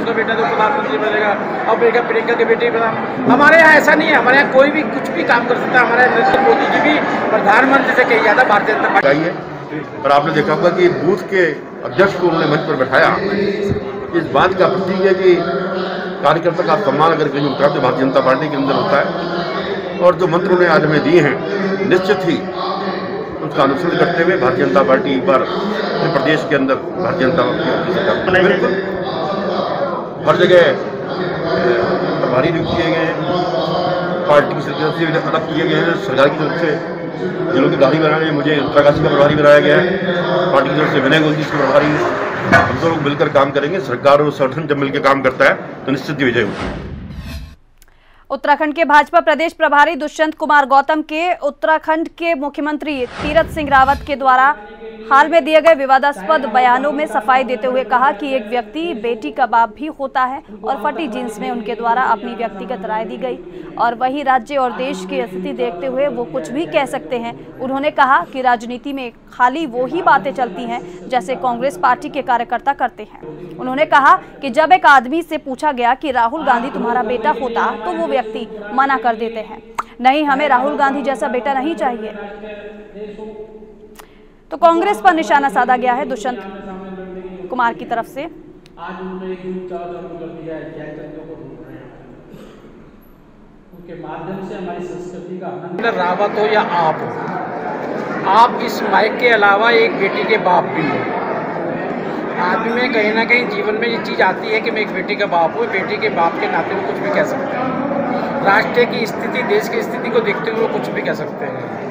उसका बेटा तो प्रधानमंत्री बनेगा और बेटा प्रियंका के बेटे प्रधान। हमारे यहाँ ऐसा नहीं है, हमारे यहाँ कोई भी कुछ भी काम कर सकता है। हमारे नरेंद्र मोदी जी भी प्रधानमंत्री से कहीं ज़्यादा भारतीय जनता पार्टी है। और आपने देखा होगा कि बूथ के अध्यक्ष को उन्होंने मंच पर बैठाया, इस बात का प्रतीक है कि कार्यकर्ता का सम्मान अगर कहीं होता है तो भारतीय जनता पार्टी के अंदर होता है। और जो मंत्र उन्हें आज हमें दिए हैं, निश्चित ही उसका अनुसरण करते हुए भारतीय जनता पार्टी एक बार प्रदेश के अंदर भारतीय जनता पार्टी बिल्कुल हर जगह प्रभारी नियुक्त किए गए हैं, पार्टी की तरफ से अलग किए गए हैं, सरकार की तरफ से जिलों की प्रभारी बनाए गए। मुझे उत्तराकाशी का प्रभारी बनाया गया है, पार्टी की तरफ से विनय गोयल जी इसके प्रभारी है। हम सब लोग मिलकर काम करेंगे। सरकार और संगठन जब मिलकर काम करता है तो निश्चित ही विजय होती है। उत्तराखंड के भाजपा प्रदेश प्रभारी दुष्यंत कुमार गौतम के उत्तराखंड के मुख्यमंत्री तीरथ सिंह रावत के द्वारा हाल में दिए गए विवादास्पद बयानों में सफाई देते हुए कहा कि एक व्यक्ति बेटी का बाप भी होता है और फटी जींस में उनके द्वारा अपनी व्यक्तिगत राय दी गई और वही राज्य और देश की स्थिति देखते हुए वो कुछ भी कह सकते हैं। उन्होंने कहा कि राजनीति में खाली वो ही बातें चलती हैं जैसे कांग्रेस पार्टी के कार्यकर्ता करते हैं। उन्होंने कहा कि जब एक आदमी से पूछा गया कि राहुल गांधी तुम्हारा बेटा होता तो वो व्यक्ति मना कर देते हैं, नहीं हमें राहुल गांधी जैसा बेटा नहीं चाहिए। तो कांग्रेस पर निशाना साधा गया है दुष्यंत कुमार की तरफ से। आज उन्होंने एक कर दिया है, जयचंद्र को ढूंढ रहे हैं, उनके माध्यम से हमारी संस्कृति का हनन। रावत हो या आप हो, आप इस माइक के अलावा एक बेटी के बाप भी हो। आदमी में कहीं ना कहीं जीवन में ये चीज़ आती है कि मैं एक बेटी का बाप हूँ, बेटी के बाप के नाते में कुछ भी कह सकते हैं। राष्ट्र की स्थिति, देश की स्थिति को देखते हुए कुछ भी कह सकते हैं।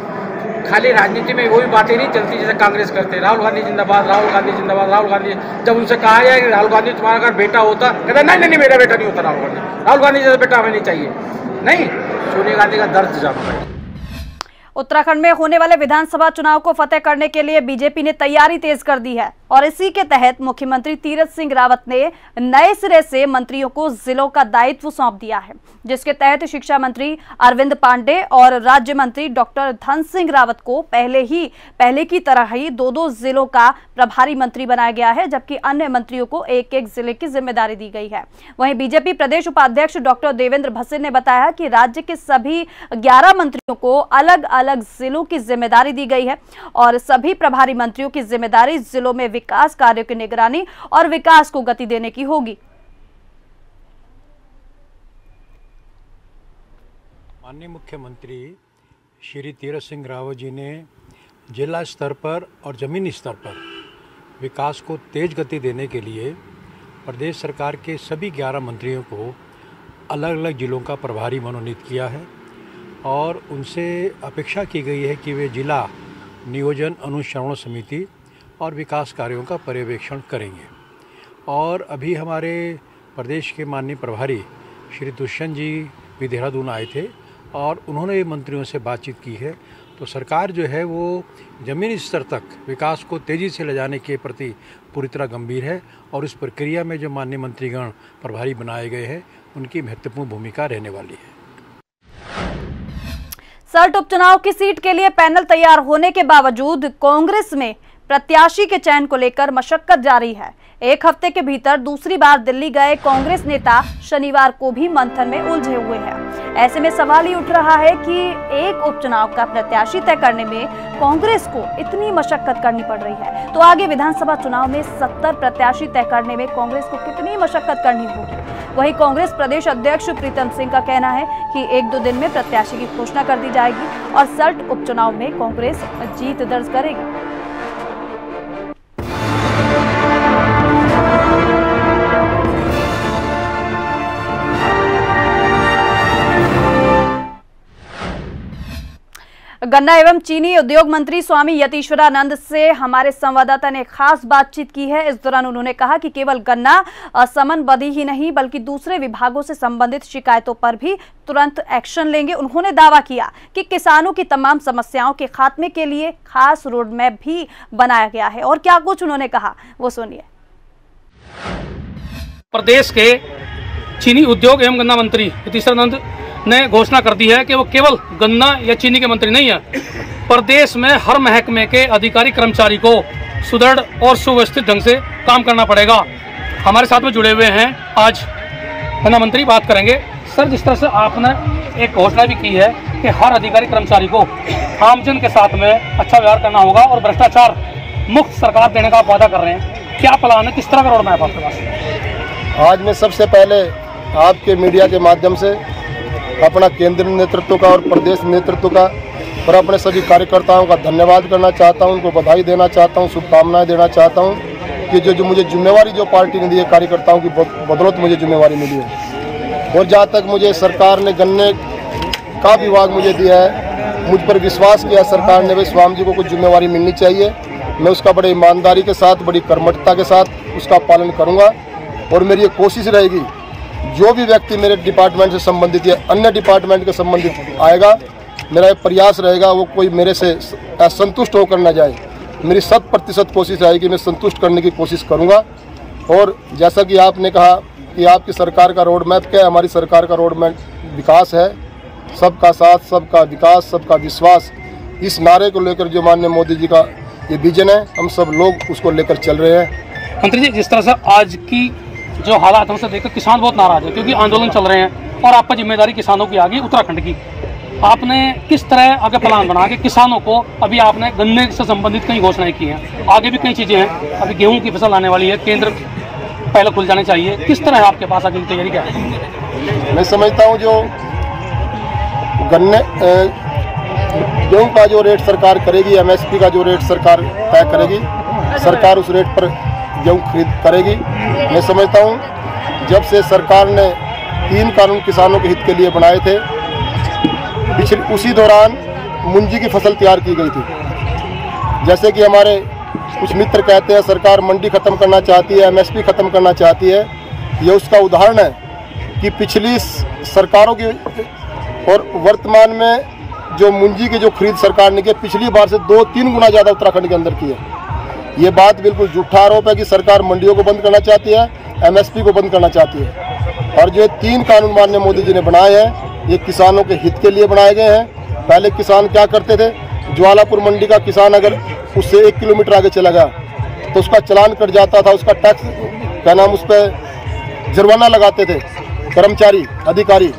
खाली राजनीति में वही बातें नहीं चलती जैसे कांग्रेस करते हैं, राहुल गांधी जिंदाबाद, राहुल गांधी जिंदाबाद, राहुल गांधी। जब उनसे कहा जाए कि राहुल गांधी तुम्हारा अगर बेटा होता, कहता नहीं मेरा बेटा नहीं होता राहुल गांधी जैसा बेटा हमें नहीं चाहिए। नहीं, सोनिया गांधी का दर्द जाना है। उत्तराखंड में होने वाले विधानसभा चुनाव को फतेह करने के लिए बीजेपी ने तैयारी तेज कर दी है और इसी के तहत मुख्यमंत्री तीरथ सिंह रावत ने नए सिरे से मंत्रियों को जिलों का दायित्व सौंप दिया है, जिसके तहत शिक्षा मंत्री अरविंद पांडे और राज्य मंत्री डॉक्टर धन सिंह रावत को पहले की तरह ही 2-2 जिलों का प्रभारी मंत्री बनाया गया है, जबकि अन्य मंत्रियों को एक-एक जिले की जिम्मेदारी दी गई है। वहीं बीजेपी प्रदेश उपाध्यक्ष डॉक्टर देवेंद्र भसीन ने बताया कि राज्य के सभी 11 मंत्रियों को अलग अलग जिलों की जिम्मेदारी दी गई है और सभी प्रभारी मंत्रियों की जिम्मेदारी जिलों में विकास कार्यों की निगरानी और विकास को गति देने की होगी। माननीय मुख्यमंत्री श्री तीरथ सिंह रावत जी ने जिला स्तर पर और जमीनी स्तर पर विकास को तेज गति देने के लिए प्रदेश सरकार के सभी 11 मंत्रियों को अलग अलग जिलों का प्रभारी मनोनीत किया है और उनसे अपेक्षा की गई है कि वे जिला नियोजन अनुश्रवण समिति और विकास कार्यों का पर्यवेक्षण करेंगे। और अभी हमारे प्रदेश के माननीय प्रभारी श्री दुष्यंत जी भी देहरादून आए थे और उन्होंने मंत्रियों से बातचीत की है। तो सरकार जो है वो ज़मीनी स्तर तक विकास को तेज़ी से ले जाने के प्रति पूरी तरह गंभीर है और इस प्रक्रिया में जो माननीय मंत्रीगण प्रभारी बनाए गए हैं उनकी महत्वपूर्ण भूमिका रहने वाली है। सल्ट उपचुनाव की सीट के लिए पैनल तैयार होने के बावजूद कांग्रेस में प्रत्याशी के चयन को लेकर मशक्कत जारी है। एक हफ्ते के भीतर दूसरी बार दिल्ली गए कांग्रेस नेता शनिवार को भी मंथन में उलझे हुए हैं। ऐसे में सवाल ही उठ रहा है कि एक उपचुनाव का प्रत्याशी तय करने में कांग्रेस को इतनी मशक्कत करनी पड़ रही है, तो आगे विधानसभा चुनाव में 70 प्रत्याशी तय करने में कांग्रेस को कितनी मशक्कत करनी होगी। वहीं कांग्रेस प्रदेश अध्यक्ष प्रीतम सिंह का कहना है कि 1-2 दिन में प्रत्याशी की घोषणा कर दी जाएगी और सल्ट उपचुनाव में कांग्रेस जीत दर्ज करेगी। गन्ना एवं चीनी उद्योग मंत्री स्वामी यतीश्वरानंद से हमारे संवाददाता ने खास बातचीत की है। इस दौरान उन्होंने कहा कि केवल गन्ना समनबद्ध ही नहीं बल्कि दूसरे विभागों से संबंधित शिकायतों पर भी तुरंत एक्शन लेंगे। उन्होंने दावा किया कि किसानों की तमाम समस्याओं के खात्मे के लिए खास रोड मैप भी बनाया गया है और क्या कुछ उन्होंने कहा वो सुनिए। प्रदेश के चीनी उद्योग एवं गन्ना मंत्री यतीश्वरानंद ने घोषणा कर दी है कि वो केवल गन्ना या चीनी के मंत्री नहीं है, प्रदेश में हर महकमे के अधिकारी कर्मचारी को सुदृढ़ और सुव्यवस्थित ढंग से काम करना पड़ेगा। हमारे साथ में जुड़े हुए हैं आज गन्ना मंत्री, बात करेंगे। सर, जिस तरह से आपने एक घोषणा भी की है कि हर अधिकारी कर्मचारी को आमजन के साथ में अच्छा व्यवहार करना होगा और भ्रष्टाचार मुक्त सरकार देने का आप वादा कर रहे हैं, क्या प्लान है, किस तरह का रोड मैप आपके पास? आज मैं सबसे पहले आपके मीडिया के माध्यम से अपना केंद्रीय नेतृत्व का और प्रदेश नेतृत्व का और अपने सभी कार्यकर्ताओं का धन्यवाद करना चाहता हूं, उनको बधाई देना चाहता हूं, शुभकामनाएं देना चाहता हूं कि जो मुझे जिम्मेवारी जो पार्टी ने दी है, कार्यकर्ताओं की बदौलत मुझे जिम्मेवारी मिली है। और जहाँ तक मुझे सरकार ने गन्ने का विभाग मुझे दिया है, मुझ पर विश्वास किया सरकार ने, भाई स्वामी जी को कुछ जिम्मेवारी मिलनी चाहिए, मैं उसका बड़े ईमानदारी के साथ, बड़ी कर्मठता के साथ उसका पालन करूँगा। और मेरी ये कोशिश रहेगी, जो भी व्यक्ति मेरे डिपार्टमेंट से संबंधित या अन्य डिपार्टमेंट के संबंधित आएगा, मेरा ये प्रयास रहेगा वो कोई मेरे से असंतुष्ट होकर न जाए। मेरी 100% कोशिश रहेगी, मैं संतुष्ट करने की कोशिश करूंगा। और जैसा कि आपने कहा कि आपकी सरकार का रोड मैप क्या है, हमारी सरकार का रोड मैप विकास है, सबका साथ, सबका विकास, सबका विश्वास। इस नारे को लेकर जो माननीय मोदी जी का ये विजन है, हम सब लोग उसको लेकर चल रहे हैं। मंत्री जी, जिस तरह से आज की जो हालात है उसे देखकर किसान बहुत नाराज है, क्योंकि आंदोलन चल रहे हैं और आपका जिम्मेदारी किसानों की आ गई, उत्तराखंड की। आपने किस तरह आगे प्लान बना के किसानों को, अभी आपने गन्ने से संबंधित कई घोषणाएं की हैं, आगे भी कई चीज़ें हैं, अभी गेहूं की फसल आने वाली है, केंद्र पहले खुल जाने चाहिए, किस तरह है आपके पास आगे की तैयारी क्या है? मैं समझता हूँ जो गन्ने गेहूँ का जो रेट सरकार करेगी, MSP का जो रेट सरकार तय करेगी, सरकार उस रेट पर गेहूँ खरीद करेगी। मैं समझता हूँ जब से सरकार ने 3 कानून किसानों के हित के लिए बनाए थे, पिछले उसी दौरान मुंजी की फसल तैयार की गई थी। जैसे कि हमारे कुछ मित्र कहते हैं सरकार मंडी ख़त्म करना चाहती है, MSP ख़त्म करना चाहती है, ये उसका उदाहरण है कि पिछली सरकारों की और वर्तमान में जो मुंजी की जो खरीद सरकार ने की, पिछली बार से 2-3 गुना ज़्यादा उत्तराखंड के अंदर की है। ये बात बिल्कुल झूठा आरोप है कि सरकार मंडियों को बंद करना चाहती है, MSP को बंद करना चाहती है। और जो 3 कानून माननीय मोदी जी ने बनाए हैं, ये किसानों के हित के लिए बनाए गए हैं। पहले किसान क्या करते थे, ज्वालापुर मंडी का किसान अगर उससे 1 किलोमीटर आगे चला गया तो उसका चालान कट जाता था, उसका टैक्स क्या नाम, उस पर जुर्माना लगाते थे कर्मचारी अधिकारी।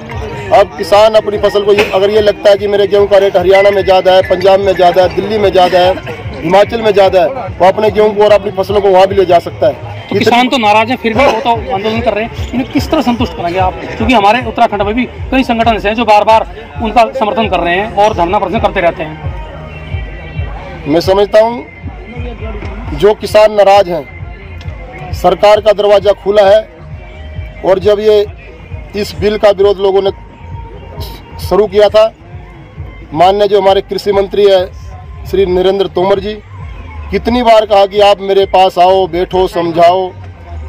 अब किसान अपनी फसल को अगर ये लगता है कि मेरे गेहूं का रेट हरियाणा में ज़्यादा है, पंजाब में ज़्यादा है, दिल्ली में ज़्यादा है, हिमाचल में ज़्यादा है, वो अपने गेहूं को और अपनी फसलों को वहाँ भी ले जा सकता है। तो किसान तो नाराज हैं, फिर भी वो तो आंदोलन कर रहे हैं, इन्हें किस तरह संतुष्ट करेंगे आप? क्योंकि हमारे उत्तराखंड में भी कई संगठन ऐसे हैं जो बार बार उनका समर्थन कर रहे हैं और धरना प्रदर्शन करते रहते हैं। मैं समझता हूँ जो किसान नाराज हैं, सरकार का दरवाज़ा खुला है। और जब ये इस बिल का विरोध लोगों ने शुरू किया था, माननीय जो हमारे कृषि मंत्री है श्री नरेंद्र तोमर जी, कितनी बार कहा कि आप मेरे पास आओ, बैठो, समझाओ,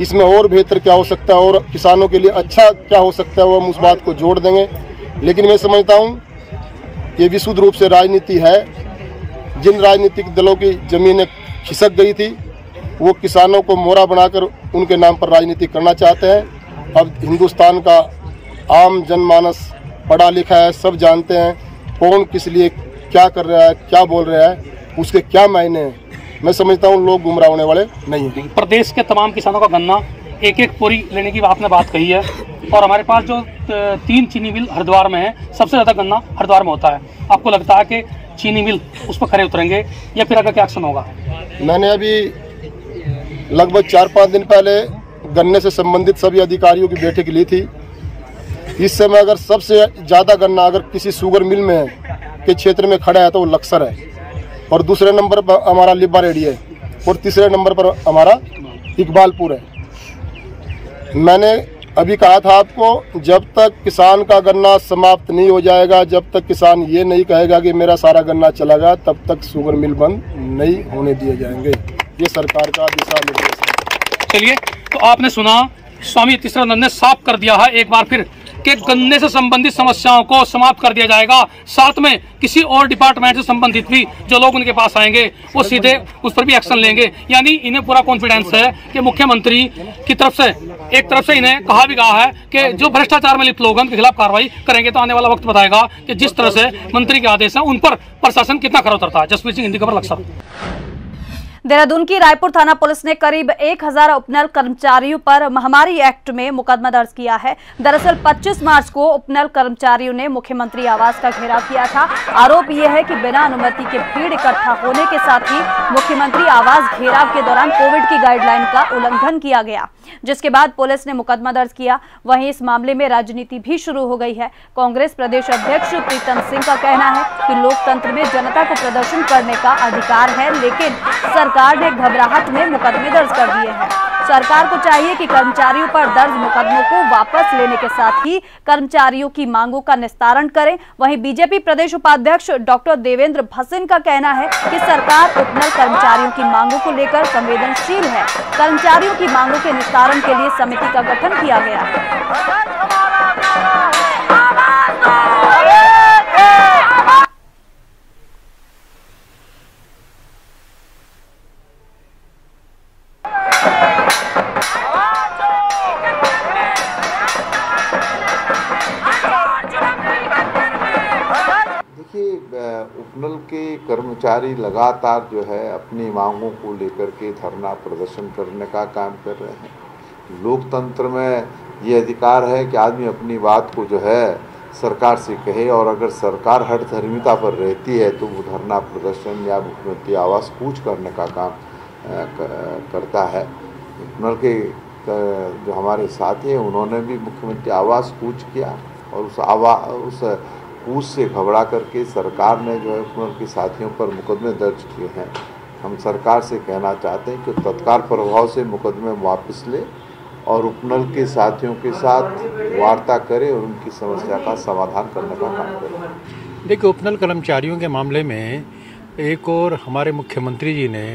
इसमें और बेहतर क्या हो सकता है और किसानों के लिए अच्छा क्या हो सकता है, वो हम उस बात को जोड़ देंगे। लेकिन मैं समझता हूँ ये विशुद्ध रूप से राजनीति है। जिन राजनीतिक दलों की ज़मीनें खिसक गई थी, वो किसानों को मोहरा बनाकर उनके नाम पर राजनीति करना चाहते हैं। अब हिंदुस्तान का आम जनमानस पढ़ा लिखा है, सब जानते हैं कौन किस लिए क्या कर रहा है, क्या बोल रहा है, उसके क्या मायने हैं। मैं समझता हूँ लोग गुमराह होने वाले नहीं हैं। प्रदेश के तमाम किसानों का गन्ना एक बोरी लेने की आपने बात कही है, और हमारे पास जो 3 चीनी मिल हरिद्वार में है, सबसे ज़्यादा गन्ना हरिद्वार में होता है। आपको लगता है कि चीनी मिल उस पर खड़े उतरेंगे या फिर आगे क्या एक्शन होगा? मैंने अभी लगभग 4-5 दिन पहले गन्ने से संबंधित सभी अधिकारियों की बैठक ली थी। इस समय अगर सबसे ज़्यादा गन्ना अगर किसी शुगर मिल में के क्षेत्र में खड़ा है तो वो लक्सर है, और दूसरे नंबर पर हमारा लिब्बा रेडी है, और तीसरे नंबर पर हमारा इकबालपुर है। मैंने अभी कहा था आपको, जब तक किसान का गन्ना समाप्त नहीं हो जाएगा, जब तक किसान ये नहीं कहेगा कि मेरा सारा गन्ना चला गया, तब तक शुगर मिल बंद नहीं होने दिए जाएंगे। ये सरकार का दिशा निर्देश है। चलिए, तो आपने सुना, स्वामी तीसरानंद ने साफ कर दिया है एक बार फिर कि गन्ने से संबंधित समस्याओं को समाप्त कर दिया जाएगा। साथ में किसी और डिपार्टमेंट से संबंधित भी जो लोग उनके पास आएंगे वो सीधे उस पर भी एक्शन लेंगे। यानी इन्हें पूरा कॉन्फिडेंस है कि मुख्यमंत्री की तरफ से एक तरफ से इन्हें कहा भी गया है कि जो भ्रष्टाचार में लिप्त लोग हैं उनके खिलाफ कार्रवाई करेंगे। तो आने वाला वक्त बताएगा कि जिस तरह से मंत्री के आदेश है उन पर प्रशासन कितना खरा उतरता है। जसप्रीत सिंह, हिंदी खबर, लक्सर। देहरादून की रायपुर थाना पुलिस ने करीब 1000 उपनल कर्मचारियों पर महामारी एक्ट में मुकदमा दर्ज किया है। दरअसल 25 मार्च को उपनल कर्मचारियों ने मुख्यमंत्री आवास का घेराव किया था। आरोप यह है कि बिना अनुमति के भीड़ इकट्ठा होने के साथ ही मुख्यमंत्री आवास घेराव के दौरान कोविड की गाइडलाइन का उल्लंघन किया गया, जिसके बाद पुलिस ने मुकदमा दर्ज किया। वहीं इस मामले में राजनीति भी शुरू हो गई है। कांग्रेस प्रदेश अध्यक्ष प्रीतम सिंह का कहना है कि लोकतंत्र में जनता को प्रदर्शन करने का अधिकार है, लेकिन सरकार ने घबराहट में मुकदमे दर्ज कर दिए हैं। सरकार को चाहिए कि कर्मचारियों पर दर्ज मुकदमों को वापस लेने के साथ ही कर्मचारियों की मांगों का निस्तारण करें। वहीं बीजेपी प्रदेश उपाध्यक्ष डॉक्टर देवेंद्र भसीन का कहना है कि सरकार उपनल कर्मचारियों की मांगों को लेकर संवेदनशील है। कर्मचारियों की मांगों के निस्तारण के लिए समिति का गठन किया गया है। उपनल के कर्मचारी लगातार जो है अपनी मांगों को लेकर के धरना प्रदर्शन करने का काम कर रहे हैं। लोकतंत्र में ये अधिकार है कि आदमी अपनी बात को जो है सरकार से कहे, और अगर सरकार हठधर्मिता पर रहती है तो वो धरना प्रदर्शन या मुख्यमंत्री आवास कूच करने का काम करता है। उपनल के जो हमारे साथी हैं उन्होंने भी मुख्यमंत्री आवास कूच किया, और उस कूच से घबरा करके सरकार ने जो है उपनल के साथियों पर मुकदमे दर्ज किए हैं। हम सरकार से कहना चाहते हैं कि तत्काल प्रभाव से मुकदमे वापस ले और उपनल के साथियों के साथ वार्ता करे और उनकी समस्या का समाधान करने का काम करे। देखिए, उपनल कर्मचारियों के मामले में एक और हमारे मुख्यमंत्री जी ने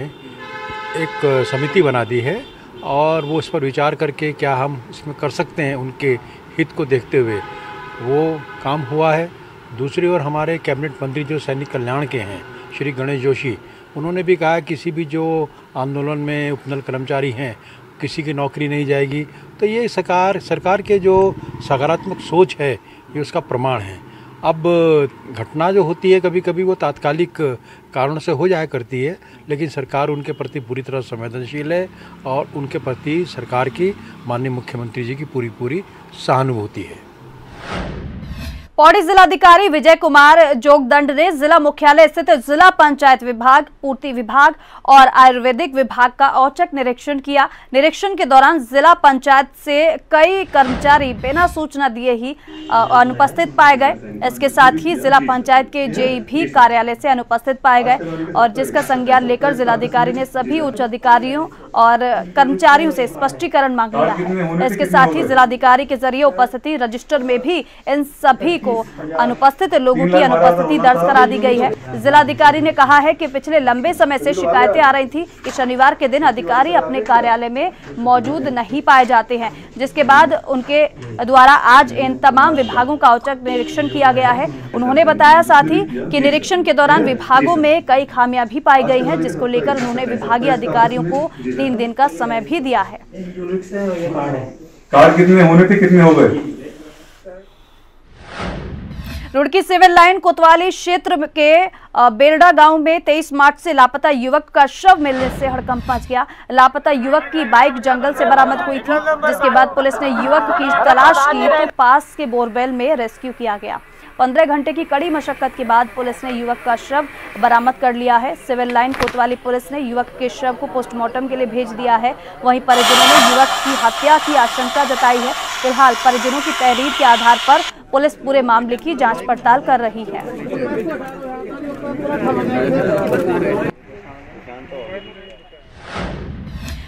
एक समिति बना दी है, और वो इस पर विचार करके क्या हम इसमें कर सकते हैं उनके हित को देखते हुए वो काम हुआ है। दूसरी ओर हमारे कैबिनेट मंत्री जो सैनिक कल्याण के हैं श्री गणेश जोशी, उन्होंने भी कहा किसी भी जो आंदोलन में उपनल कर्मचारी हैं किसी की नौकरी नहीं जाएगी। तो ये सरकार के जो सकारात्मक सोच है ये उसका प्रमाण है। अब घटना जो होती है कभी कभी वो तात्कालिक कारण से हो जाया करती है, लेकिन सरकार उनके प्रति पूरी तरह संवेदनशील है और उनके प्रति सरकार की माननीय मुख्यमंत्री जी की पूरी सहानुभूति है। पौड़ी जिलाधिकारी विजय कुमार जोगदंड ने जिला मुख्यालय स्थित जिला पंचायत विभाग, पूर्ति विभाग और आयुर्वेदिक विभाग का औचक निरीक्षण किया। निरीक्षण के दौरान जिला पंचायत से कई कर्मचारी बिना सूचना दिए ही अनुपस्थित पाए गए। इसके साथ ही जिला पंचायत के जेई भी कार्यालय से अनुपस्थित पाए गए, और जिसका संज्ञान लेकर जिलाधिकारी ने सभी उच्च अधिकारियों और कर्मचारियों से स्पष्टीकरण मांग लिया है। इसके साथ ही जिलाधिकारी के जरिए उपस्थिति रजिस्टर में भी इन सभी को अनुपस्थित लोगों की अनुपस्थिति दर्ज करा दी गई है। जिलाधिकारी ने कहा है कि पिछले लंबे समय से शिकायतें आ रही थी कि शनिवार के दिन अधिकारी अपने कार्यालय में मौजूद नहीं पाए जाते हैं, जिसके बाद उनके द्वारा आज इन तमाम विभागों का औचक निरीक्षण किया गया है। उन्होंने बताया साथ ही कि निरीक्षण के दौरान विभागों में कई खामियां भी पाई गई हैं, जिसको लेकर उन्होंने विभागीय अधिकारियों को 3 दिन का समय भी दिया है। कार कितने होने थे, कितने हो गए? रुड़की सिविल लाइन कोतवाली क्षेत्र के बेरडा गांव में 23 मार्च से लापता युवक का शव मिलने से हड़कंप मच गया। लापता युवक की बाइक जंगल से बरामद हुई थी, जिसके बाद पुलिस ने युवक की तलाश की तो पास के बोरवेल में रेस्क्यू किया गया। 15 घंटे की कड़ी मशक्कत के बाद पुलिस ने युवक का शव बरामद कर लिया है। सिविल लाइन कोतवाली पुलिस ने युवक के शव को पोस्टमार्टम के लिए भेज दिया है। वहीं परिजनों ने युवक की हत्या की आशंका जताई है। फिलहाल परिजनों की तहरीर के आधार पर पुलिस पूरे मामले की जांच पड़ताल कर रही है।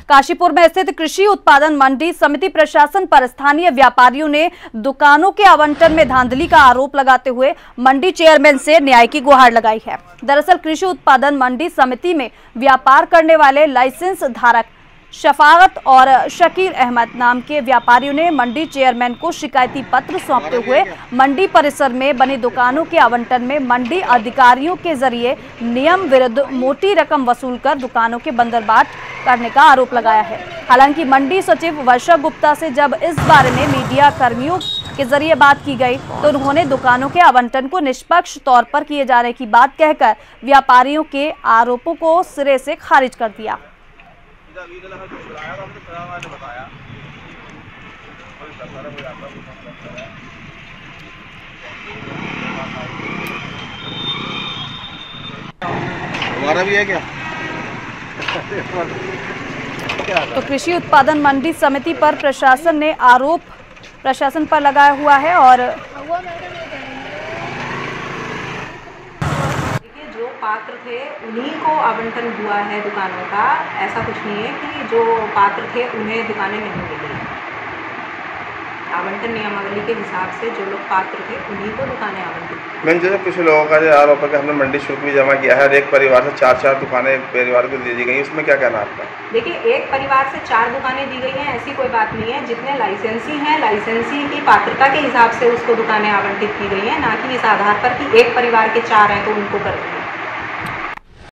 काशीपुर में स्थित कृषि उत्पादन मंडी समिति प्रशासन पर स्थानीय व्यापारियों ने दुकानों के आवंटन में धांधली का आरोप लगाते हुए मंडी चेयरमैन से न्याय की गुहार लगाई है। दरअसल कृषि उत्पादन मंडी समिति में व्यापार करने वाले लाइसेंस धारक शफाअत और शकील अहमद नाम के व्यापारियों ने मंडी चेयरमैन को शिकायती पत्र सौंपते हुए मंडी परिसर में बनी दुकानों के आवंटन में मंडी अधिकारियों के जरिए नियम विरुद्ध मोटी रकम वसूलकर दुकानों के बंदरबाट करने का आरोप लगाया है। हालांकि मंडी सचिव वर्षा गुप्ता से जब इस बारे में मीडिया कर्मियों के जरिए बात की गई तो उन्होंने दुकानों के आवंटन को निष्पक्ष तौर पर किए जाने की बात कहकर व्यापारियों के आरोपों को सिरे से खारिज कर दिया। हमारा भी है क्या? तो कृषि उत्पादन मंडी समिति पर प्रशासन ने आरोप प्रशासन पर लगाया हुआ है और जो पात्र थे उन्हीं को आवंटन हुआ है दुकानों का। ऐसा कुछ नहीं है कि जो पात्र थे उन्हें दुकानें नहीं मिली। आवंटन नियमावली के हिसाब से जो लोग पात्र थे उन्हीं को दुकानें आवंटित। मैंने जैसे कुछ लोगों का जो आरोप है कि हमने मंडी शुल्क भी जमा किया है, एक परिवार से 4 दुकानें एक परिवार को दे दी गई, उसमें क्या कहना आपका? देखिए, एक परिवार से 4 दुकानें दी गई हैं ऐसी कोई बात नहीं है। जितने लाइसेंसी हैं, लाइसेंसी की पात्रता के हिसाब से उसको दुकानें आवंटित की गई हैं, ना कि इस आधार पर कि एक परिवार के 4 हैं तो उनको कर दी।